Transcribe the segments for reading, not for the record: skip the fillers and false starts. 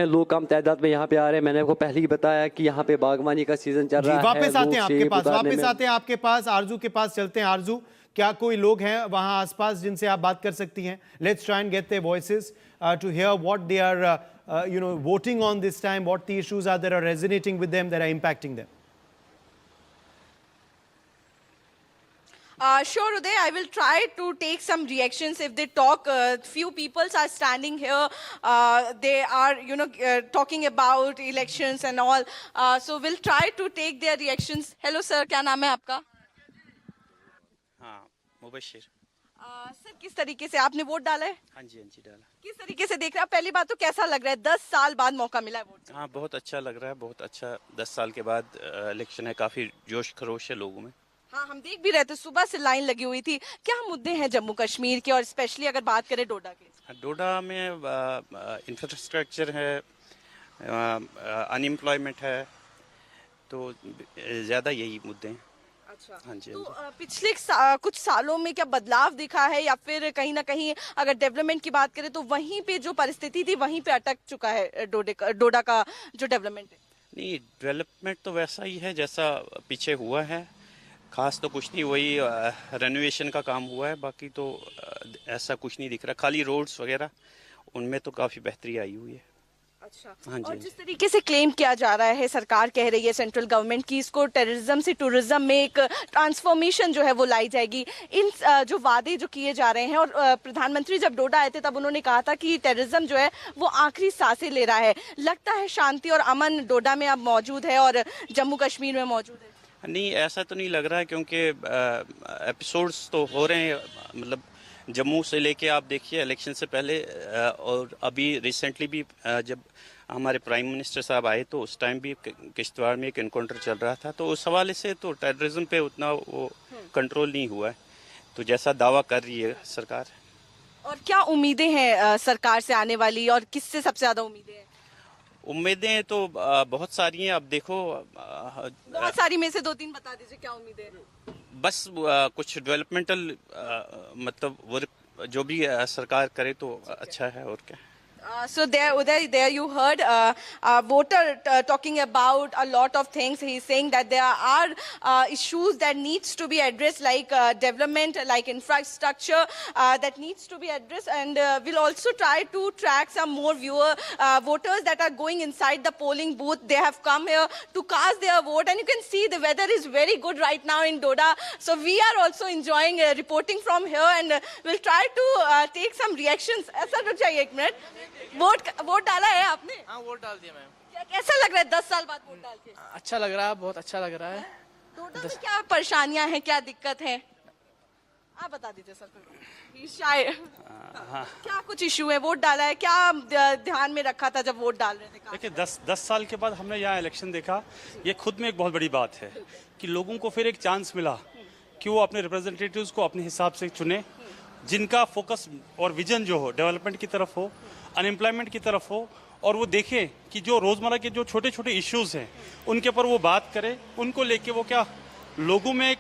लोग कम तादाद में यहाँ पे आ रहे हैं। मैंने आपको पहले ही बताया कि यहाँ पे बागवानी का सीजन चल रहा है। वापस आते हैं आपके पास, वापस आते हैं आपके पास, आरजू के पास चलते हैं। आरजू, क्या कोई लोग हैं वहां आसपास जिनसे आप बात कर सकती हैं? Let's try and get their voices to hear what they are voting on this time, what the issues are that are resonating with them, that are impacting them. Sure, Uday. I will try to take some reactions if they talk. Few people are standing here. They are, talking about elections and all. So we'll try to take their reactions. Hello, sir. क्या नाम है आपका? हाँ, Mubashir. Sir, किस तरीके से आपने vote डाला है? हाँ जी डाला। किस तरीके से देख रहे हैं? पहली बात तो कैसा लग रहा है? 10 साल बाद मौका मिला है वोट। हाँ, बहुत अच्छा लग रहा है, बहुत अच्छा। 10 साल के बाद इलेक्शन है, काफ़ी जोश खरोश है लोगों में। हाँ, हम देख भी रहे थे, सुबह से लाइन लगी हुई थी। क्या मुद्दे हैं जम्मू कश्मीर के, और स्पेशली अगर बात करें डोडा के? डोडा में इंफ्रास्ट्रक्चर है, अनएम्प्लॉयमेंट है, तो ज़्यादा यही मुद्दे हैं। अच्छा, हाँ जी। तो पिछले कुछ सालों में क्या बदलाव दिखा है, या फिर कहीं ना कहीं अगर डेवलपमेंट की बात करें तो वहीं पे जो परिस्थिति थी वहीं पे अटक चुका है डोडा का जो डेवलपमेंट है? नहीं, डेवलपमेंट तो वैसा ही है जैसा पीछे हुआ है, खास तो कुछ नहीं। वही रेनोवेशन का काम हुआ है, बाकी तो ऐसा कुछ नहीं दिख रहा। खाली रोड्स वगैरह, उनमें तो काफ़ी बेहतरी आई हुई है। अच्छा, हाँ जी। और जिस तरीके से क्लेम किया जा रहा है, सरकार कह रही है सेंट्रल गवर्नमेंट की इसको टेररिज्म से टूरिज्म में एक ट्रांसफॉर्मेशन जो है वो लाई जाएगी। इन जो वादे जो किए जा रहे हैं, और प्रधानमंत्री जब डोडा आए थे तब उन्होंने कहा था कि टेररिज्म जो है वो आखिरी सांसें ले रहा है। लगता है शांति और अमन डोडा में अब मौजूद है और जम्मू कश्मीर में मौजूद है? नहीं, ऐसा तो नहीं लग रहा है, क्योंकि एपिसोड्स तो हो रहे हैं। मतलब जम्मू से लेके आप देखिए इलेक्शन से पहले और अभी रिसेंटली भी जब हमारे प्राइम मिनिस्टर साहब आए तो उस टाइम भी किश्तवाड़ में एक इनकाउंटर चल रहा था। तो उस हवाले से तो टेररिज्म पे उतना वो कंट्रोल नहीं हुआ है, तो जैसा दावा कर रही है सरकार। और क्या उम्मीदें हैं सरकार से आने वाली, और किससे सबसे ज्यादा उम्मीदें हैं? उम्मीदें तो बहुत सारी हैं। अब देखो, बहुत सारी में से 2-3 बता दीजिए, क्या उम्मीदें हैं? बस कुछ डेवलपमेंटल मतलब वर्क जो भी सरकार करे तो अच्छा है, और क्या। So there you heard a voter talking about a lot of things. He's saying that there are issues that needs to be addressed, like development, like infrastructure that needs to be addressed, and we'll also try to track some more voters that are going inside the polling booth. They have come here to cast their vote, and you can see the weather is very good right now in Doda. So we are also enjoying reporting from here, and we'll try to take some reactions. ऐसा रुक जाइए एक minute. Vote डाला है आपने? हाँ, vote डाल दिया मैम। कैसा लग रहा है 10 साल बाद वोट डाल के? अच्छा लग रहा है, बहुत अच्छा लग रहा है। डोडा में क्या परेशानियां हैं, क्या दिक्कत है, आप बता दीजिए सर। शायद क्या कुछ इशू है? वोट डाला है, क्या ध्यान में रखा था जब वोट डाल रहे थे? देखिए, 10 साल के बाद हमने यहाँ इलेक्शन देखा। ये खुद में एक बहुत बड़ी बात है कि लोगों को फिर एक चांस मिला कि वो अपने रिप्रेजेंटेटिव्स को अपने हिसाब से चुने, जिनका फोकस और विजन जो हो डेवलपमेंट की तरफ हो, अनएम्प्लॉयमेंट की तरफ हो, और वो देखें कि जो रोज़मर्रा के जो छोटे छोटे इश्यूज हैं उनके ऊपर वो बात करे, उनको लेके वो क्या लोगों में एक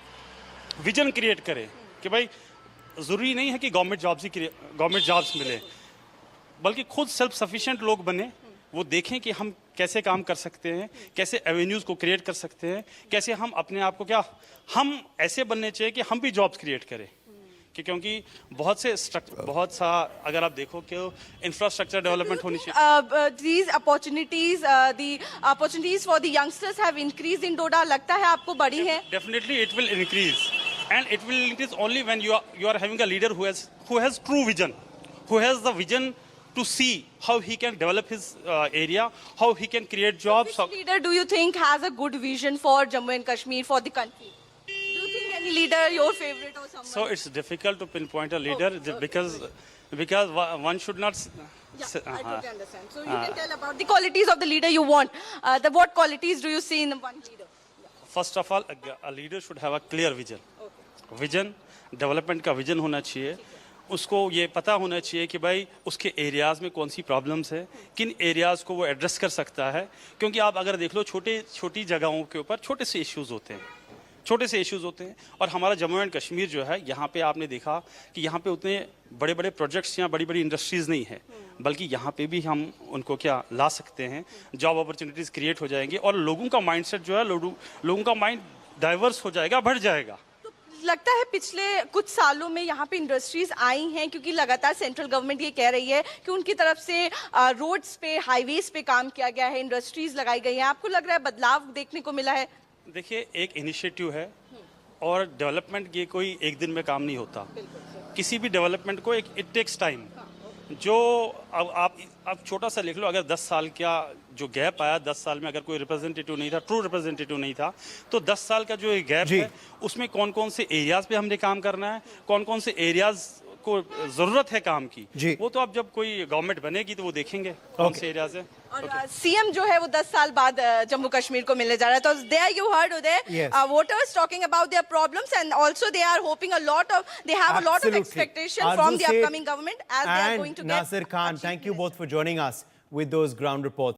विजन क्रिएट करे कि भाई ज़रूरी नहीं है कि गवर्नमेंट जॉब्स मिले, बल्कि खुद सेल्फ सफिशिएंट लोग बने। वो देखें कि हम कैसे काम कर सकते हैं, कैसे एवेन्यूज़ को क्रिएट कर सकते हैं, कैसे हम अपने आप को हम ऐसे बनने चाहिए कि हम भी जॉब्स क्रिएट करें। क्योंकि बहुत सा अगर आप देखो कि इंफ्रास्ट्रक्चर डेवलपमेंट होनी चाहिए। These opportunities, the opportunities for the youngsters have increased in Doda. लगता है आपको बड़ी है? Definitely it will increase, and it will increase only when you are having a leader who has true vision, who has the vision to see how he can develop his area, how he can create jobs. Which leader do you think has a good vision for Jammu and Kashmir, for the country? Any leader your favorite or someone? So it's difficult to pinpoint a leader because one should not. Yeah, I totally understand. So you can tell about the qualities of the leader you want. What qualities do you see in one leader? First of all, a leader should have a clear vision. Vision, development का vision होना चाहिए। उसको ये पता होना चाहिए कि भाई उसके एरियाज़ में कौन सी प्रॉब्लम्स है, किन एरियाज़ को वो एड्रेस कर सकता है। क्योंकि आप अगर देख लो छोटी जगहों के ऊपर छोटे से इश्यूज़ होते हैं, छोटे से इश्यूज होते हैं। और हमारा जम्मू एंड कश्मीर जो है, यहाँ पे आपने देखा कि यहाँ पे उतने बड़े बड़े प्रोजेक्ट्स या बड़ी बड़ी इंडस्ट्रीज नहीं है, बल्कि यहाँ पे भी हम उनको क्या ला सकते हैं, जॉब अपॉर्चुनिटीज क्रिएट हो जाएंगी और लोगों का माइंडसेट जो है, लोगों का माइंड डाइवर्स हो जाएगा, बढ़ जाएगा। लगता है पिछले कुछ सालों में यहाँ पे इंडस्ट्रीज आई हैं, क्योंकि लगातार सेंट्रल गवर्नमेंट ये कह रही है कि उनकी तरफ से रोड्स पे, हाईवेज पे काम किया गया है, इंडस्ट्रीज लगाई गई हैं। आपको लग रहा है बदलाव देखने को मिला है? देखिए, एक इनिशिएटिव है और डेवलपमेंट ये कोई एक दिन में काम नहीं होता। किसी भी डेवलपमेंट को इट टेक्स टाइम। जो अब आप छोटा सा लिख लो, अगर 10 साल का जो गैप आया, 10 साल में अगर कोई रिप्रेजेंटेटिव नहीं था, ट्रू रिप्रेजेंटेटिव नहीं था, तो 10 साल का जो गैप है उसमें कौन कौन से एरियाज पे हमने काम करना है, कौन कौन से एरियाज को जरूरत है काम की, वो तो अब जब कोई गवर्नमेंट बनेगी तो वो देखेंगे कौन से एरियाज है। और सीएम जो है वो 10 साल बाद जम्मू कश्मीर को मिलने जा रहा है। तो there you heard Uday, voters talking about their problems and also they are hoping a lot of, they have a lot of expectation from the upcoming government as they are going to get Nasir Khan, thank you both for joining us with those ground reports.